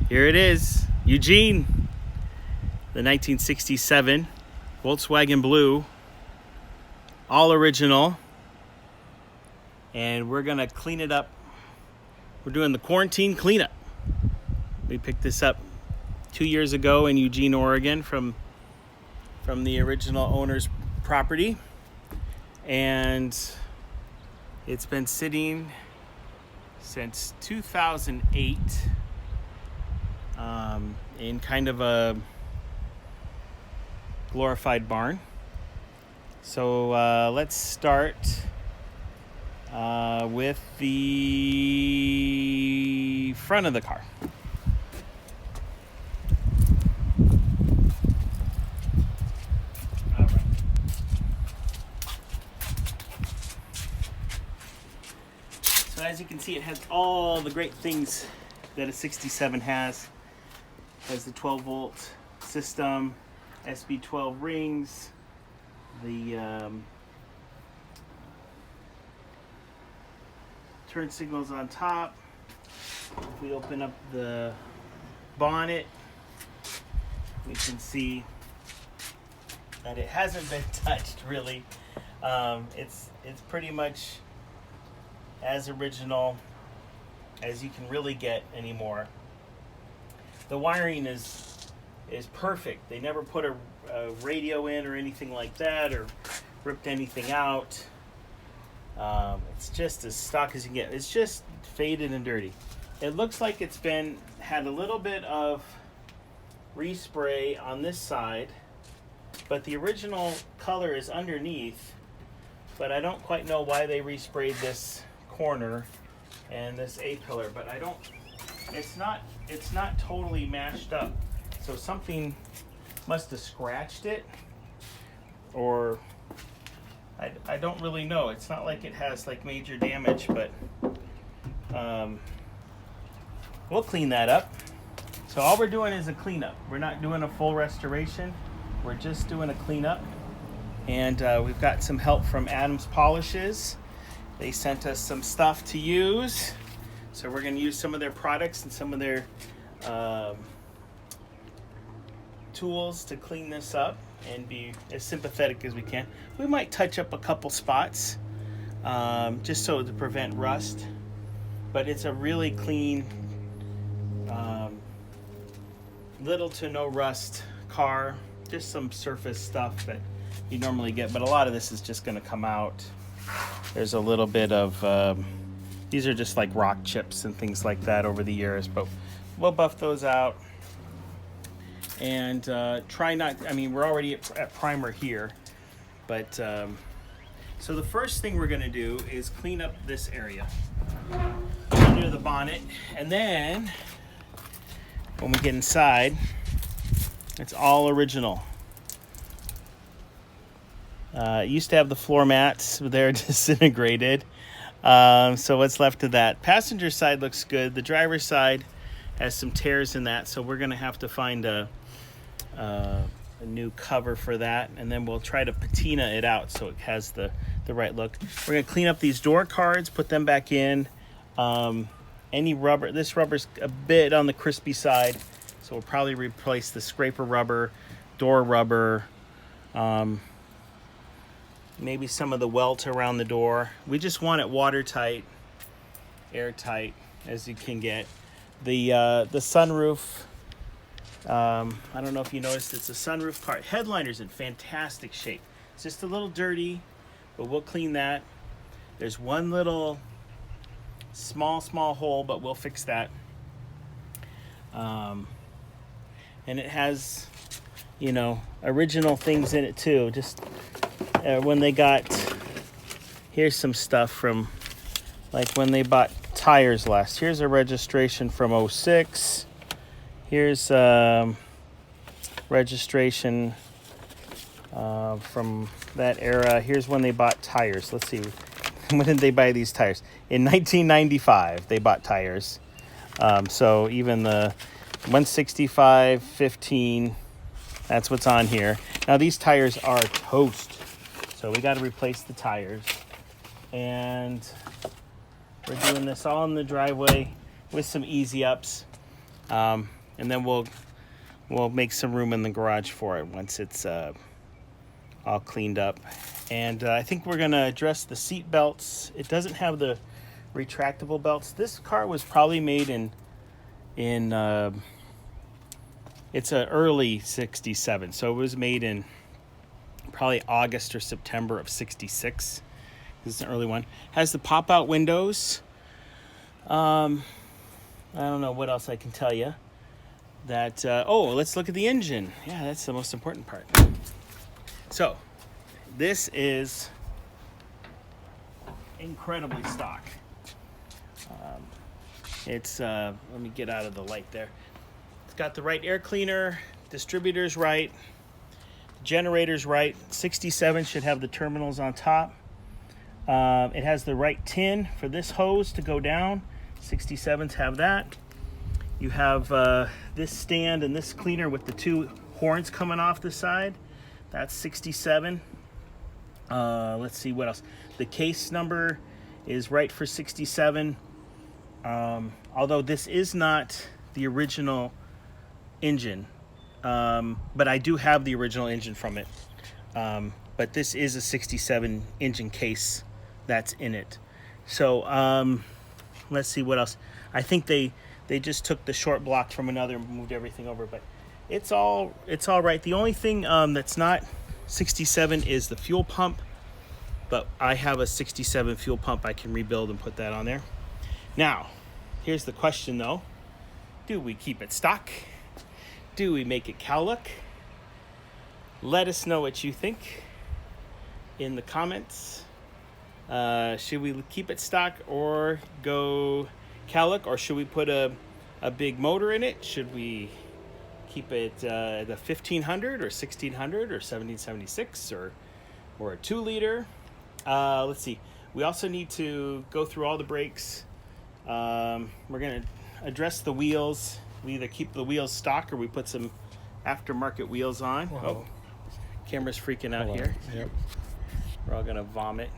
Here it is, Eugene, the 1967 Volkswagen Blue, all original, and we're gonna clean it up. We're doing the quarantine cleanup. We picked this up 2 years ago in Eugene, Oregon, from the original owner's property, and it's been sitting since 2008 in kind of a glorified barn. So let's start with the front of the car. All right. So as you can see, it has all the great things that a 67 has. It has the 12-volt system, SB12 rings, the turn signals on top. If we open up the bonnet, we can see that it hasn't been touched really. It's pretty much as original as you can really get anymore. The wiring is perfect. They never put a radio in or anything like that, or ripped anything out. It's just as stock as you can get. It's just faded and dirty. It looks like it's had a little bit of respray on this side, but the original color is underneath. But I don't quite know why they resprayed this corner and this A-pillar, but it's not totally mashed up. So something must have scratched it, or I don't really know. It's not like it has like major damage, but we'll clean that up. So all we're doing is a cleanup. We're not doing a full restoration. We're just doing a cleanup. And we've got some help from Adams Polishes. They sent us some stuff to use. So we're going to use some of their products and some of their tools to clean this up and be as sympathetic as we can. We might touch up a couple spots just so to prevent rust, but it's a really clean, little to no rust car. Just some surface stuff that you normally get, but a lot of this is just going to come out. There's a little bit of these are just like rock chips and things like that over the years, but we'll buff those out. And try not, we're already at primer here, but so the first thing we're going to do is clean up this area under the bonnet, and then when we get inside, it's all original. It used to have the floor mats, but they're disintegrated. So what's left of that? Passenger side looks good. The driver's side has some tears in that, so we're going to have to find a new cover for that, and then we'll try to patina it out so it has the right look. We're going to clean up these door cards, put them back in. Any rubber, this rubber's a bit on the crispy side, so we'll probably replace the scraper rubber, door rubber, maybe some of the welt around the door. We just want it watertight, airtight as you can get. The sunroof, I don't know if you noticed, it's a sunroof car. Headliner's in fantastic shape. It's just a little dirty, but we'll clean that. There's one little small hole, but we'll fix that. And it has, original things in it too. Just when they got, here's some stuff from, like when they bought tires last. Here's a registration from 06. Here's registration from that era. Here's when they bought tires. Let's see. When did they buy these tires? In 1995, they bought tires. So even the 165, 15, that's what's on here. Now these tires are toast. So we got to replace the tires. And we're doing this all in the driveway with some easy ups. and then we'll make some room in the garage for it once it's all cleaned up. And I think we're gonna address the seat belts. It doesn't have the retractable belts. This car was probably made in it's an early 67, so it was made in probably August or September of 66. This is an early one. Has the pop-out windows. I don't know what else I can tell you. That let's look at the engine. Yeah, that's the most important part. So this is incredibly stock. It's let me get out of the light there. It's got the right air cleaner, distributor's right, generator's right. 67 should have the terminals on top. It has the right tin for this hose to go down. 67s have that. You have this stand and this cleaner with the two horns coming off the side. That's 67. Let's see what else. The case number is right for 67. Although this is not the original engine, but I do have the original engine from it. But this is a 67 engine case that's in it. So let's see what else. I think they just took the short block from another and moved everything over, but it's all right. The only thing that's not 67 is the fuel pump, but I have a 67 fuel pump I can rebuild and put that on there. Now, here's the question though. Do we keep it stock? Do we make it cowlook? Let us know what you think in the comments. Should we keep it stock or go cowlook, or should we put a big motor in it? Should we keep it the 1500 or 1600 or 1776 or a 2-liter? Let's see. We also need to go through all the brakes. We're going to address the wheels. We either keep the wheels stock or we put some aftermarket wheels on. Whoa. Oh, camera's freaking out here. Yep. We're all going to vomit.